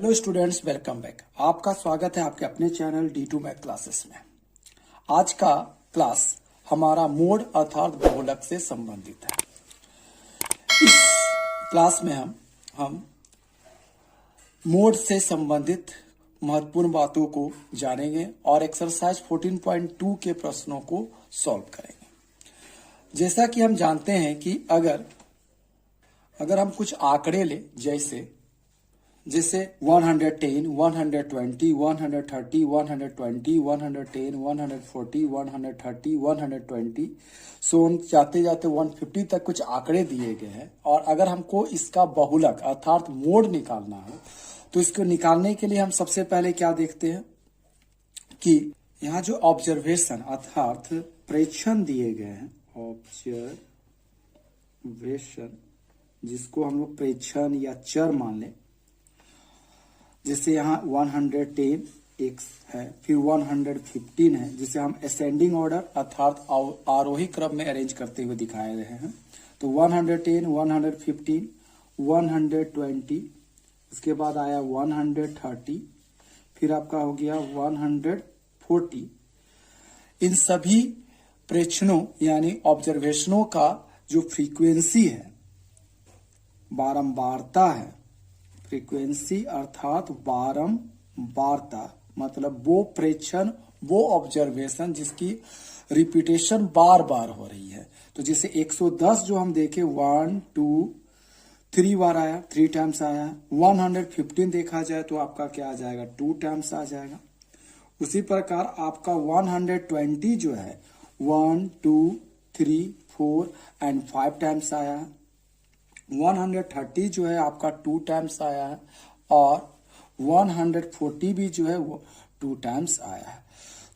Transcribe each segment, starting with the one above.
Hello students, welcome back. आपका स्वागत है आपके अपने चैनल D2 मैथ क्लासेस में। आज का क्लास हमारा मोड अर्थात बहुलक से संबंधित है। इस क्लास में हम मोड से संबंधित महत्वपूर्ण बातों को जानेंगे और एक्सरसाइज 14.2 के प्रश्नों को सॉल्व करेंगे। जैसा कि हम जानते हैं कि अगर हम कुछ आंकड़े ले जैसे 110, 120, 130, 120, 110, 140, 130, 120 सोन जाते जाते 150 तक कुछ आंकड़े दिए गए हैं और अगर हमको इसका बहुलक अर्थात मोड निकालना है तो इसको निकालने के लिए हम सबसे पहले क्या देखते हैं कि यहाँ जो ऑब्जर्वेशन अर्थात प्रेक्षण दिए गए हैं, ऑब्जर्वेशन जिसको हम लोग प्रेक्षण या चर मान लें, जैसे यहाँ 110 एक है, फिर 115 है, जिसे हम असेंडिंग ऑर्डर अर्थात आरोही क्रम में अरेंज करते हुए दिखाए रहे हैं। तो 110, 115, 120, उसके बाद आया 130, फिर आपका हो गया 140। इन सभी प्रेक्षणों यानी ऑब्जर्वेशनों का जो फ्रीक्वेंसी है, बारंबारता है, फ्रीक्वेंसी अर्थात बारंबारता मतलब वो प्रेक्षण, वो ऑब्जर्वेशन जिसकी रिपीटेशन बार बार हो रही है। तो जैसे 110 जो हम देखे 1 2 3 बार आया, 3 टाइम्स आया। 115 देखा जाए तो आपका क्या आ जाएगा, 2 टाइम्स आ जाएगा। उसी प्रकार आपका 120 जो है 1 2 3 4 एंड 5 टाइम्स आया है। 130 जो है आपका 2 टाइम्स आया है और 140 भी जो है वो 2 टाइम्स आया है।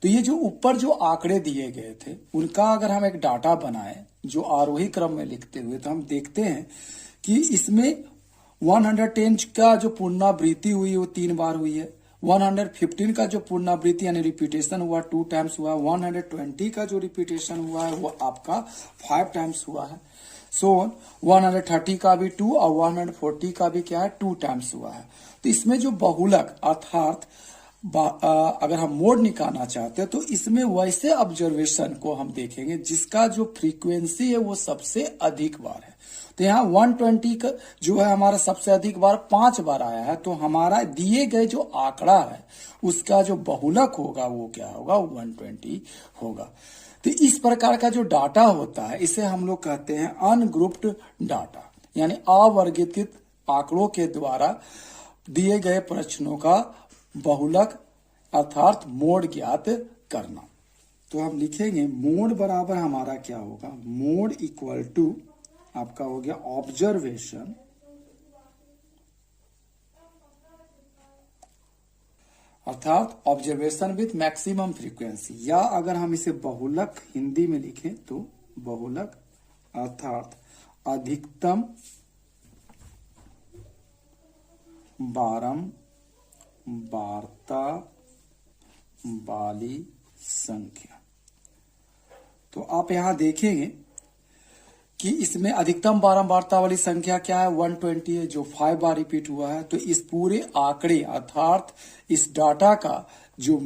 तो ये जो ऊपर जो आंकड़े दिए गए थे उनका अगर हम एक डाटा बनाए जो आरोही क्रम में लिखते हुए, तो हम देखते हैं कि इसमें 110 का जो पुनरावृत्ति हुई वो 3 बार हुई है। 115 का जो पुनरावृत्ति यानी रिपीटेशन हुआ 2 टाइम्स हुआ। 120 का जो रिपीटेशन हुआ है वो आपका 5 टाइम्स हुआ है। 130 का भी 2 और 140 का भी क्या है, 2 टाइम्स हुआ है। तो इसमें जो बहुलक अर्थात अगर हम मोड निकालना चाहते हैं तो इसमें वैसे ऑब्जर्वेशन को हम देखेंगे जिसका जो फ्रीक्वेंसी है वो सबसे अधिक बार है। तो यहाँ 120 का जो है हमारा सबसे अधिक बार 5 बार आया है, तो हमारा दिए गए जो आंकड़ा है उसका जो बहुलक होगा वो क्या होगा, 120 होगा। तो इस प्रकार का जो डाटा होता है इसे हम लोग कहते हैं अनग्रुप्ड डाटा, यानी अवर्गीकृत आंकड़ों के द्वारा दिए गए प्रश्नों का बहुलक अर्थात मोड ज्ञात करना। तो हम लिखेंगे मोड बराबर हमारा क्या होगा, मोड इक्वल टू आपका हो गया ऑब्जर्वेशन अर्थात ऑब्जर्वेशन विथ मैक्सिमम फ्रीक्वेंसी, या अगर हम इसे बहुलक हिंदी में लिखें तो बहुलक अर्थात अधिकतम बारंबारता वाली संख्या। तो आप यहां देखेंगे कि इसमें अधिकतम बारंबारता वाली संख्या क्या है, 120 है, जो 5 बार रिपीट हुआ है। तो इस पूरे आंकड़े अर्थात इस डाटा का जो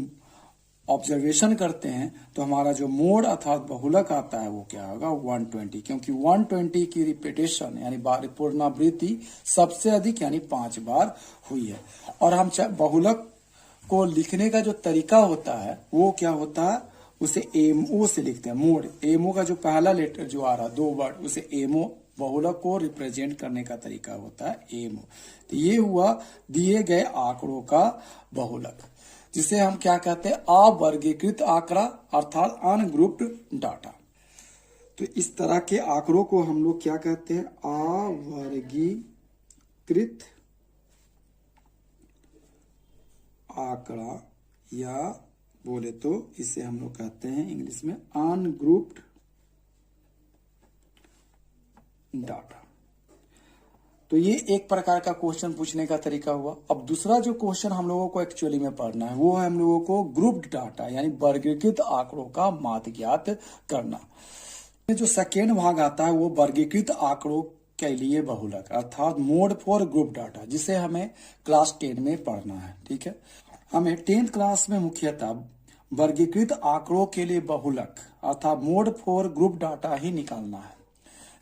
ऑब्जर्वेशन करते हैं तो हमारा जो मोड अर्थात बहुलक आता है वो क्या होगा, 120, क्योंकि 120 की रिपीटेशन यानी पुनरावृत्ति सबसे अधिक यानी 5 बार हुई है। और हम बहुलक को लिखने का जो तरीका होता है वो क्या होता है, उसे एमओ से लिखते हैं। मोड एमओ का जो पहला लेटर जो आ रहा 2 वर्ड, उसे एमओ बहुलक को रिप्रेजेंट करने का तरीका होता है एमओ। तो ये हुआ दिए गए आंकड़ों का बहुलक, जिसे हम क्या कहते हैं, अवर्गीकृत आंकड़ा अर्थात अनग्रुप्ड डाटा। तो इस तरह के आंकड़ों को हम लोग क्या कहते हैं, अवर्गीकृत आंकड़ा, या बोले तो इसे हम लोग कहते हैं इंग्लिश में अनग्रुप्ड डाटा। तो ये एक प्रकार का क्वेश्चन पूछने का तरीका हुआ। अब दूसरा जो क्वेश्चन हम लोगों को एक्चुअली में पढ़ना है वो है हम लोगों को ग्रुप्ड डाटा यानी वर्गीकृत आंकड़ों का माध्य ज्ञात करना। जो सेकेंड भाग आता है वो वर्गीकृत आंकड़ों के लिए बहुलक अर्थात मोड फॉर ग्रुप डाटा, जिसे हमें क्लास 10 में पढ़ना है। ठीक है, हमें 10th क्लास में मुख्यतः वर्गीकृत आंकड़ों के लिए बहुलक अर्थात मोड फॉर ग्रुप डाटा ही निकालना है,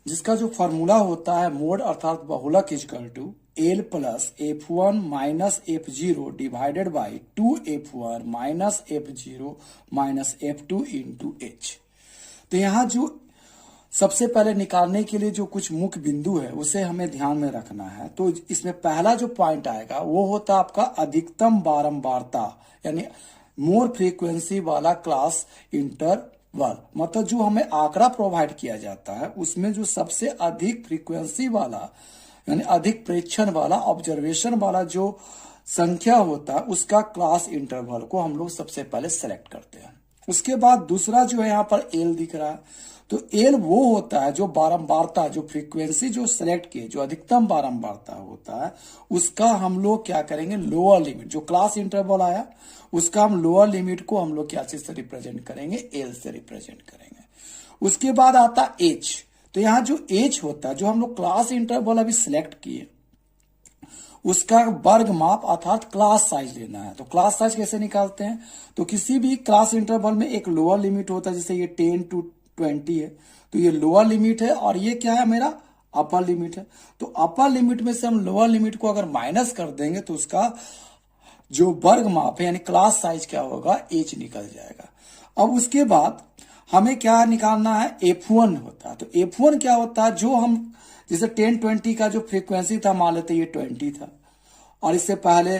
जिसका जो फॉर्मूला होता है मोड अर्थात बहुलक is equal two L plus F1 minus F0 divided by 2F1 minus F0 minus F2 into H। तो यहाँ जो सबसे पहले निकालने के लिए जो कुछ मुख्य बिंदु है उसे हमें ध्यान में रखना है। तो इसमें पहला जो पॉइंट आएगा वो होता है आपका अधिकतम बारंबारता, यानी मोर फ्रीक्वेंसी वाला क्लास इंटरवल। मतलब जो हमें आंकड़ा प्रोवाइड किया जाता है उसमें जो सबसे अधिक फ्रीक्वेंसी वाला यानी अधिक प्रेक्षण वाला ऑब्जर्वेशन वाला जो संख्या होता है उसका क्लास इंटरवल को हम लोग सबसे पहले सेलेक्ट करते हैं। उसके बाद दूसरा जो है यहाँ पर एल दिख रहा है, तो एल वो होता है जो बारंबारता, जो फ्रीक्वेंसी जो सेलेक्ट किए, जो अधिकतम बारंबारता होता है उसका हम लोग क्या करेंगे लोअर लिमिट, जो क्लास इंटरवल आया उसका हम लोअर लिमिट को हम लोग क्या चीज से रिप्रेजेंट करेंगे, एल से रिप्रेजेंट करेंगे। उसके बाद आता एच, तो यहाँ जो एच होता है जो हम लोग क्लास इंटरवल अभी सिलेक्ट किए उसका वर्ग माप अर्थात क्लास साइज लेना है। तो क्लास साइज कैसे निकालते हैं, तो किसी भी क्लास इंटरवल में एक लोअर लिमिट होता है, जैसे ये 10 to 20 है तो ये लोअर लिमिट है और ये क्या है मेरा अपर लिमिट है। तो अपर लिमिट में से हम लोअर लिमिट को अगर माइनस कर देंगे तो उसका जो वर्ग माप है यानी क्लास साइज क्या होगा, एच निकल जाएगा। अब उसके बाद हमें क्या निकालना है, F1 होता है। तो F1 क्या होता है, जो हम जैसे 10-20 का जो फ्रीक्वेंसी था मान लेते ये 20 था और इससे पहले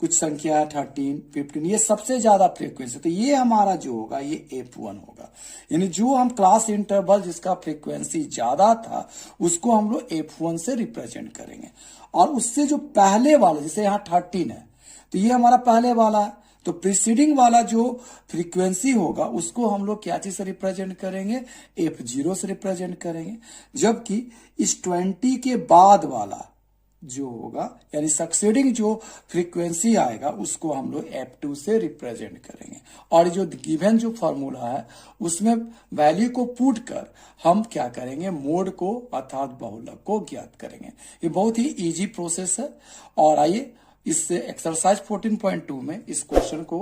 कुछ संख्या है 13-15, ये सबसे ज्यादा फ्रीक्वेंसी, तो ये हमारा जो होगा ये F1 होगा। यानी जो हम क्लास इंटरवल जिसका फ्रीक्वेंसी ज्यादा था उसको हम लोग F1 से रिप्रेजेंट करेंगे। और उससे जो पहले वाला जैसे यहाँ 13 है तो ये हमारा पहले वाला है, तो प्रीसीडिंग वाला जो फ्रीक्वेंसी होगा उसको हम लोग क्या चीज से रिप्रेजेंट करेंगे, F0 से रिप्रेजेंट करेंगे। जबकि इस 20 के बाद वाला जो होगा यानी सक्सेडिंग जो फ्रीक्वेंसी आएगा उसको हम लोग F2 से रिप्रेजेंट करेंगे। और जो गिवन जो फॉर्मूला है उसमें वैल्यू को पुट कर हम क्या करेंगे, मोड को अर्थात बहुलक को ज्ञात करेंगे। ये बहुत ही इजी प्रोसेस है। और आइए इससे एक्सरसाइज 14.2 में इस क्वेश्चन को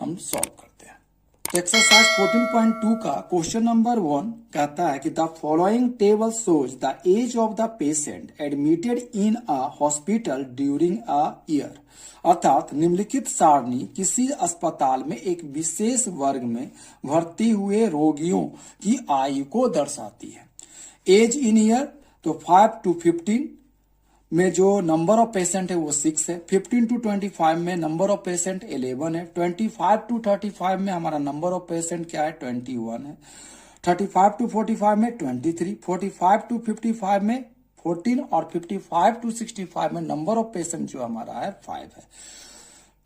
हम सॉल्व करते हैं। तो एक्सरसाइज 14.2 का क्वेश्चन नंबर 1 कहता है कि the following table shows the age of the patient admitted in a hospital during a year. अर्थात निम्नलिखित सारणी किसी अस्पताल में एक विशेष वर्ग में भर्ती हुए रोगियों की आयु को दर्शाती है। एज इन ईयर तो 5 to 15 में जो नंबर ऑफ पेशेंट है वो 6 है। 15 to 25 में नंबर ऑफ पेशेंट 11 है। 25 to 35 में हमारा नंबर ऑफ पेशेंट क्या है, 21 है। 35 to 45 में 23, 45 to 55 में 14 और 55 to 65 में नंबर ऑफ पेशेंट जो हमारा है 5 है।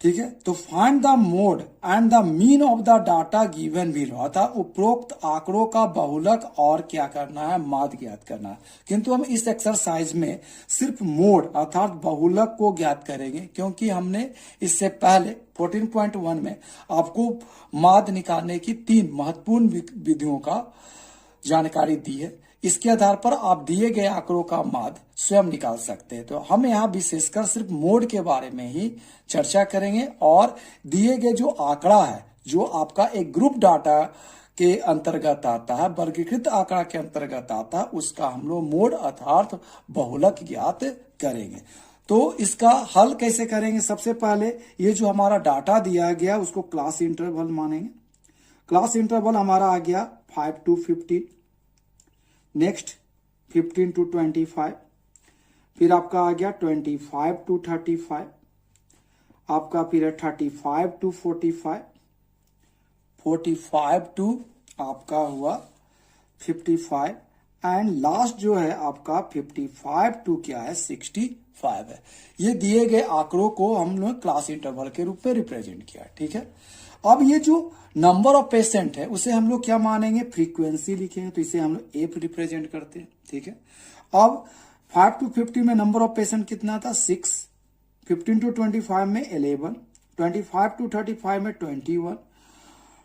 ठीक है, तो find the mode and the mean of the data given below, अर्थात उपरोक्त आंकड़ों का बहुलक और क्या करना है, माध्य ज्ञात करना है। किंतु हम इस एक्सरसाइज में सिर्फ मोड अर्थात बहुलक को ज्ञात करेंगे, क्योंकि हमने इससे पहले 14.1 में आपको माध्य निकालने की 3 महत्वपूर्ण विधियों का जानकारी दी है। इसके आधार पर आप दिए गए आंकड़ों का माध्य स्वयं निकाल सकते हैं। तो हम यहाँ विशेषकर सिर्फ मोड के बारे में ही चर्चा करेंगे और दिए गए जो आंकड़ा है जो आपका एक ग्रुप डाटा के अंतर्गत आता है, वर्गीकृत आंकड़ा के अंतर्गत आता है, उसका हम लोग मोड अर्थात बहुलक ज्ञात करेंगे। तो इसका हल कैसे करेंगे, सबसे पहले ये जो हमारा डाटा दिया गया उसको क्लास इंटरवल मानेंगे। क्लास इंटरवल हमारा आ गया 5 to 15, नेक्स्ट 15 to 25, फिर आपका आ गया 25 to 35, आपका फिर 35 to 45, 45 to आपका हुआ 55 एंड लास्ट जो है आपका 55 to क्या है 65 है। ये दिए गए आंकड़ों को हम लोग क्लास इंटरवल के रूप में रिप्रेजेंट किया। ठीक है, अब ये जो नंबर ऑफ पेशेंट है उसे हम लोग क्या मानेंगे, फ्रीक्वेंसी लिखेंगे, तो इसे हम लोग एफ रिप्रेजेंट करते हैं। ठीक है, अब 5 to 50 में नंबर ऑफ पेशेंट कितना था, 6, 15 to 25 में 11, 25 to 35 में 21,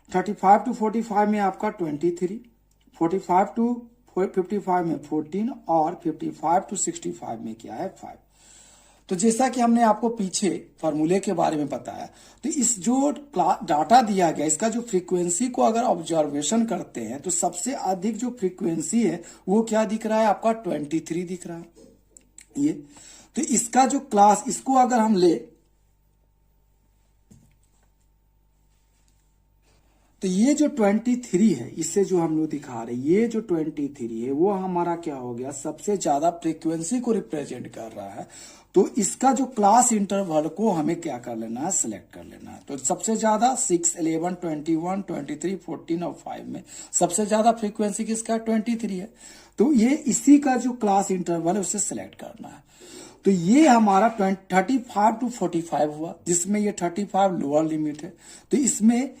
35 to 45 में आपका 23, 45 to 55 में 14 और 55 to 65 में क्या है 5। तो जैसा कि हमने आपको पीछे फॉर्मूले के बारे में बताया, तो इस जो डाटा दिया गया इसका जो फ्रीक्वेंसी को अगर ऑब्जर्वेशन करते हैं तो सबसे अधिक जो फ्रीक्वेंसी है वो क्या दिख रहा है आपका 23 दिख रहा है ये। तो इसका जो क्लास, इसको अगर हम ले तो ये जो 23 है, इससे जो हम लोग दिखा रहे हैं, ये जो 23 है वो हमारा क्या हो गया, सबसे ज्यादा फ्रीक्वेंसी को रिप्रेजेंट कर रहा है। तो इसका जो क्लास इंटरवल को हमें क्या कर लेना है, सिलेक्ट कर लेना है। तो सबसे ज्यादा 6, 11, 21, 23, 14 और 5 में सबसे ज्यादा फ्रीक्वेंसी किसका 23 है। तो ये इसी का जो क्लास इंटरवल है उसे सिलेक्ट करना है। तो ये हमारा 35 to 45 हुआ, जिसमें ये 35 लोअर लिमिट है। तो इसमें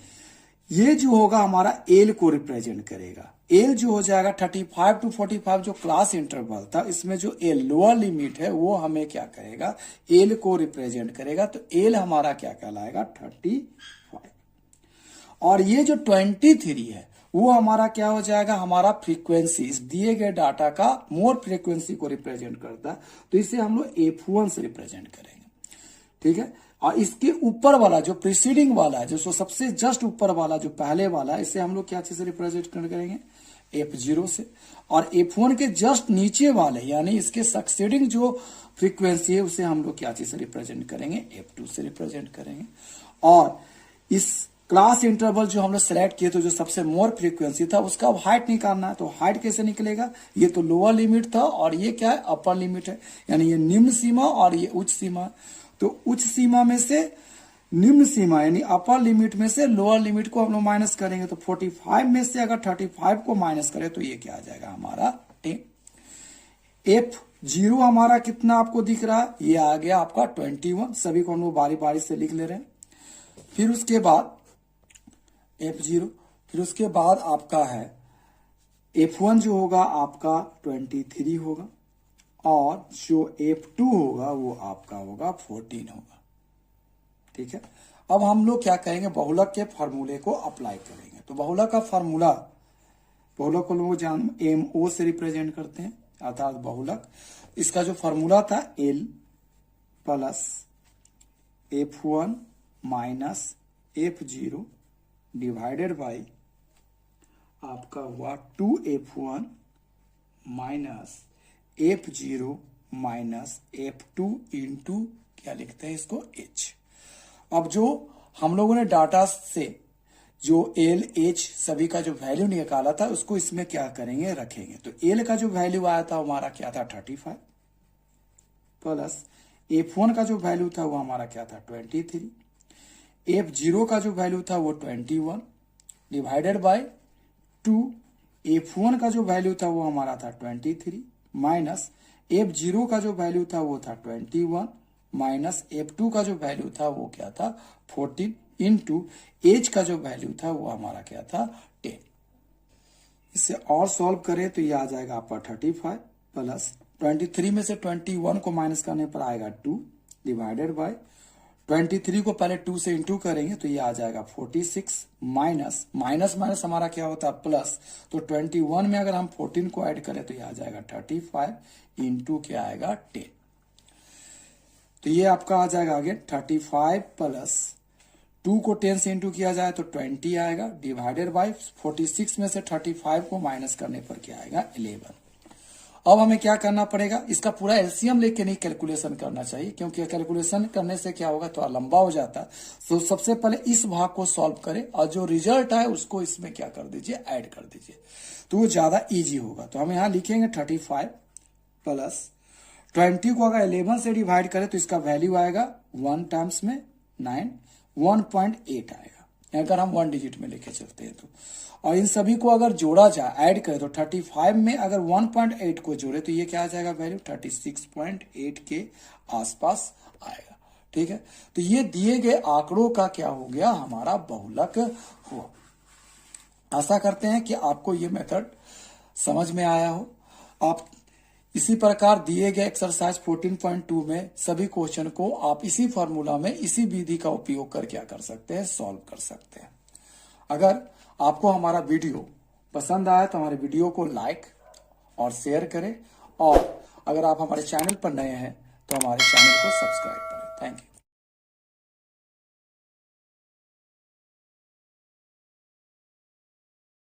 ये जो होगा हमारा एल को रिप्रेजेंट करेगा। एल जो हो जाएगा 35 to 45 जो क्लास इंटरवल था, इसमें जो एल लोअर लिमिट है वो हमें क्या करेगा, एल को रिप्रेजेंट करेगा। तो एल हमारा क्या कहलाएगा 35। और ये जो 23 है वो हमारा क्या हो जाएगा, हमारा फ्रीक्वेंसी, इस दिए गए डाटा का मोर फ्रीक्वेंसी को रिप्रेजेंट करता है। तो इसे हम लोग F1 से रिप्रेजेंट करेंगे, ठीक है। और इसके ऊपर वाला जो प्रीसीडिंग वाला है, जो सबसे जस्ट ऊपर वाला जो पहले वाला है, इसे हम लोग क्या चीज से रिप्रेजेंट करेंगे, F0 से। और F1 के जस्ट नीचे वाले यानी इसके सक्सीडिंग जो फ्रीक्वेंसी है उसे हम लोग क्या चीज से रिप्रेजेंट करेंगे, F2 से रिप्रेजेंट करेंगे। और इस क्लास इंटरवल जो हम लोग सेलेक्ट किए तो जो सबसे मोर फ्रीक्वेंसी था उसका हाइट निकालना है। तो हाइट कैसे निकलेगा, ये तो लोअर लिमिट था और ये क्या है, अपर लिमिट है, यानी ये निम्न सीमा और ये उच्च सीमा। तो उच्च सीमा में से निम्न सीमा यानी अपर लिमिट में से लोअर लिमिट को हम लोग माइनस करेंगे। तो 45 में से अगर 35 को माइनस करें तो ये क्या आ जाएगा हमारा 10। F0 हमारा कितना आपको दिख रहा है, ये आ गया आपका 21। सभी को हम लोग बारी बारी से लिख ले रहे हैं। फिर उसके बाद F0, फिर उसके बाद आपका है F1 जो होगा आपका 23 होगा और जो F2 होगा वो आपका होगा 14 होगा, ठीक है। अब हम लोग क्या करेंगे, बहुलक के फार्मूले को अप्लाई करेंगे। तो बहुलक का फार्मूला, बहुलक को लोग जान MO से रिप्रेजेंट करते हैं, अर्थात बहुलक। इसका जो फार्मूला था L plus F1 minus F0 divided by आपका हुआ 2F1 minus F0 minus F2 into क्या लिखते हैं इसको H। अब जो हम लोगों ने डाटा से जो L H सभी का जो वैल्यू निकाला था उसको इसमें क्या करेंगे, रखेंगे। तो L का जो वैल्यू आया था हमारा क्या था 35 प्लस F1 का जो वैल्यू था वो हमारा क्या था 23, F0 का जो वैल्यू था वो 21 डिवाइडेड बाय 2, F1 का जो वैल्यू था वो हमारा था 23 माइनस F0 का जो वैल्यू था वो था 21 माइनस F2 का जो वैल्यू था वो क्या था 14 इंटू H का जो वैल्यू था वो हमारा क्या था 10। इसे और सॉल्व करें तो ये आ जाएगा आपका 35 प्लस 23 में से 21 को माइनस करने पर आएगा 2 डिवाइडेड बाय 23 को पहले 2 से इंटू करेंगे तो ये आ जाएगा 46 माइनस माइनस माइनस हमारा क्या होता है प्लस। तो 21 में अगर हम 14 को ऐड करें तो ये आ जाएगा 35 इंटू क्या आएगा 10। तो ये आपका आ जाएगा आगे 35 प्लस 2 को 10 से इंटू किया जाए तो 20 आएगा डिवाइडेड बाय 46 में से 35 को माइनस करने पर क्या आएगा 11। अब हमें क्या करना पड़ेगा, इसका पूरा एलसीएम लेके नहीं कैलकुलेशन करना चाहिए, क्योंकि कैलकुलेशन करने से क्या होगा थोड़ा लंबा हो जाता है। तो सबसे पहले इस भाग को सॉल्व करें और जो रिजल्ट आए उसको इसमें क्या कर दीजिए, ऐड कर दीजिए, तो वो ज्यादा इजी होगा। तो हम यहाँ लिखेंगे 35 प्लस 20 को अगर 11 से डिवाइड करें तो इसका वैल्यू आएगा 1 टाइम्स में 9 1.8 आएगा, अगर हम 1 डिजिट में लेके चलते हैं तो। और इन सभी को अगर जोड़ा जाए, ऐड करें तो 35 में अगर 1.8 को जोड़े तो ये क्या आ जाएगा वैल्यू 36.8 के आसपास आएगा, ठीक है। तो ये दिए गए आंकड़ों का क्या हो गया, हमारा बहुलक हुआ। आशा करते हैं कि आपको ये मेथड समझ में आया हो। आप इसी प्रकार दिए गए एक्सरसाइज 14.2 में सभी क्वेश्चन को आप इसी फॉर्मूला में इसी विधि का उपयोग कर क्या कर सकते हैं, सॉल्व कर सकते हैं। अगर आपको हमारा वीडियो पसंद आया तो हमारे वीडियो को लाइक और शेयर करें, और अगर आप हमारे चैनल पर नए हैं तो हमारे चैनल को सब्सक्राइब करें। Thank you.